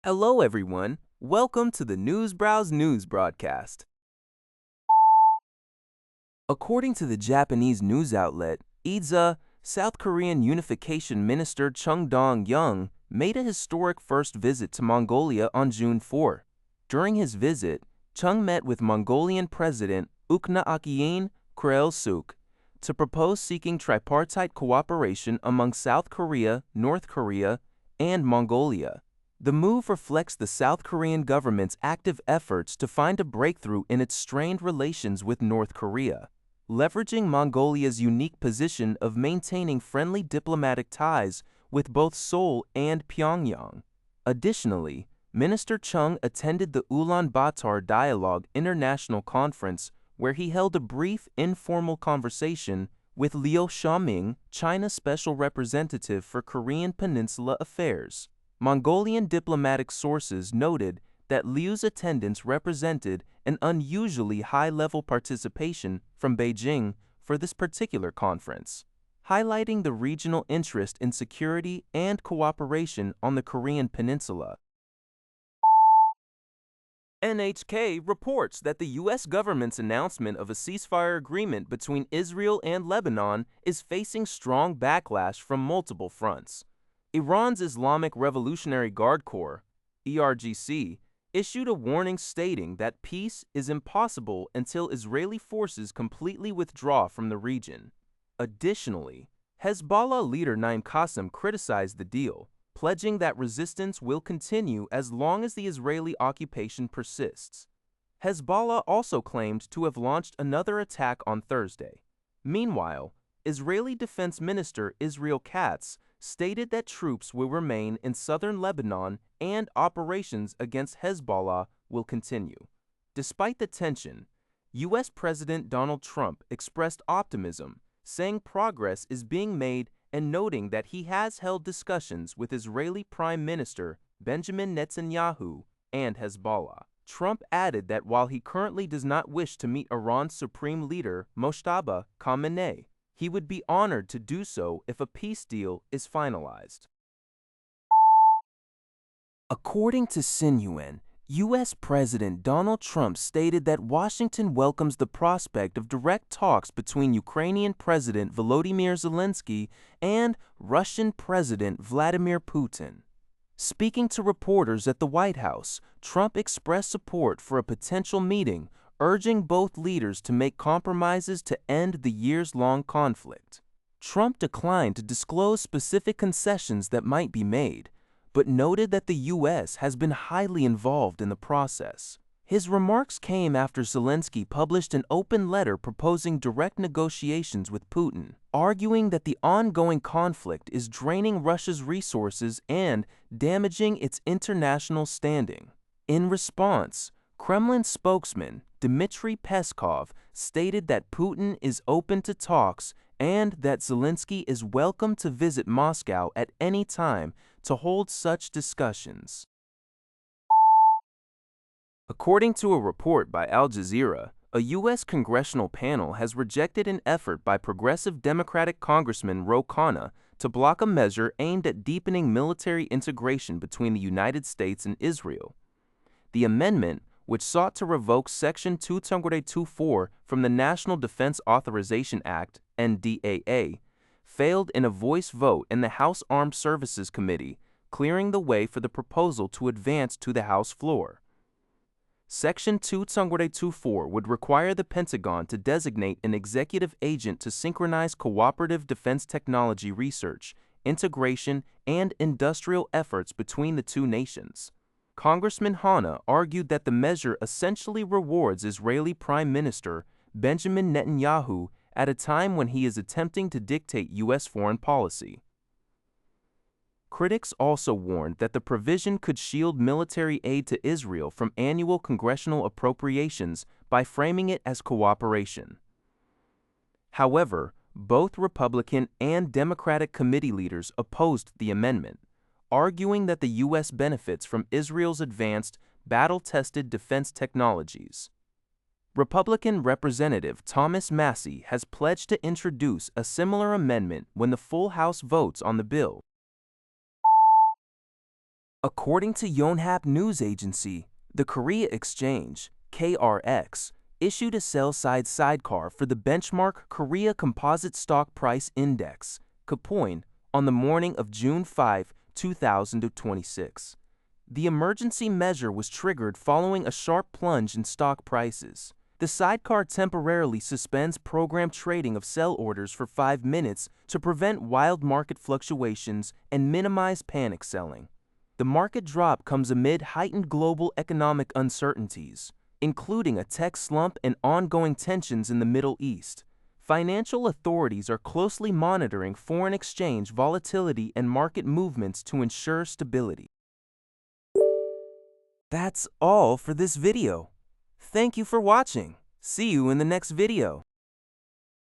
Hello everyone, welcome to the Newsbrowse News broadcast. According to the Japanese news outlet, IZA, South Korean Unification Minister Chung Dong-young made a historic first visit to Mongolia on June 4. During his visit, Chung met with Mongolian President Ukhnaagiin Khurelsukh to propose seeking tripartite cooperation among South Korea, North Korea, and Mongolia. The move reflects the South Korean government's active efforts to find a breakthrough in its strained relations with North Korea, leveraging Mongolia's unique position of maintaining friendly diplomatic ties with both Seoul and Pyongyang. Additionally, Minister Chung attended the Ulaanbaatar Dialogue International Conference, where he held a brief, informal conversation with Liu Xiaoming, China's special representative for Korean Peninsula affairs. Mongolian diplomatic sources noted that Liu's attendance represented an unusually high-level participation from Beijing for this particular conference, highlighting the regional interest in security and cooperation on the Korean Peninsula. NHK reports that the U.S. government's announcement of a ceasefire agreement between Israel and Lebanon is facing strong backlash from multiple fronts. Iran's Islamic Revolutionary Guard Corps, IRGC, issued a warning stating that peace is impossible until Israeli forces completely withdraw from the region. Additionally, Hezbollah leader Naim Qassem criticized the deal, pledging that resistance will continue as long as the Israeli occupation persists. Hezbollah also claimed to have launched another attack on Thursday. Meanwhile, Israeli Defense Minister Israel Katz stated that troops will remain in southern Lebanon and operations against Hezbollah will continue. Despite the tension, U.S. President Donald Trump expressed optimism, saying progress is being made and noting that he has held discussions with Israeli Prime Minister Benjamin Netanyahu and Hezbollah. Trump added that while he currently does not wish to meet Iran's supreme leader Mojtaba Khamenei, he would be honored to do so if a peace deal is finalized. According to Sinyuan, U.S. President Donald Trump stated that Washington welcomes the prospect of direct talks between Ukrainian President Volodymyr Zelensky and Russian President Vladimir Putin. Speaking to reporters at the White House, Trump expressed support for a potential meeting, urging both leaders to make compromises to end the years-long conflict. Trump declined to disclose specific concessions that might be made, but noted that the U.S. has been highly involved in the process. His remarks came after Zelensky published an open letter proposing direct negotiations with Putin, arguing that the ongoing conflict is draining Russia's resources and damaging its international standing. In response, Kremlin spokesman Dmitry Peskov stated that Putin is open to talks and that Zelensky is welcome to visit Moscow at any time to hold such discussions. According to a report by Al Jazeera, a U.S. congressional panel has rejected an effort by progressive Democratic Congressman Ro Khanna to block a measure aimed at deepening military integration between the United States and Israel. The amendment, which sought to revoke Section 224 from the National Defense Authorization Act, NDAA, failed in a voice vote in the House Armed Services Committee, clearing the way for the proposal to advance to the House floor. Section 224 would require the Pentagon to designate an executive agent to synchronize cooperative defense technology research, integration, and industrial efforts between the two nations. Congressman Hanna argued that the measure essentially rewards Israeli Prime Minister Benjamin Netanyahu at a time when he is attempting to dictate U.S. foreign policy. Critics also warned that the provision could shield military aid to Israel from annual congressional appropriations by framing it as cooperation. However, both Republican and Democratic committee leaders opposed the amendment, arguing that the U.S. benefits from Israel's advanced, battle-tested defense technologies. Republican Representative Thomas Massie has pledged to introduce a similar amendment when the full House votes on the bill. According to Yonhap News Agency, the Korea Exchange, KRX, issued a sell-side sidecar for the benchmark Korea Composite Stock Price Index, KOSPI, on the morning of June 5, 2026. The emergency measure was triggered following a sharp plunge in stock prices. The sidecar temporarily suspends program trading of sell orders for 5 minutes to prevent wild market fluctuations and minimize panic selling. The market drop comes amid heightened global economic uncertainties, including a tech slump and ongoing tensions in the Middle East. Financial authorities are closely monitoring foreign exchange volatility and market movements to ensure stability. That's all for this video. Thank you for watching. See you in the next video.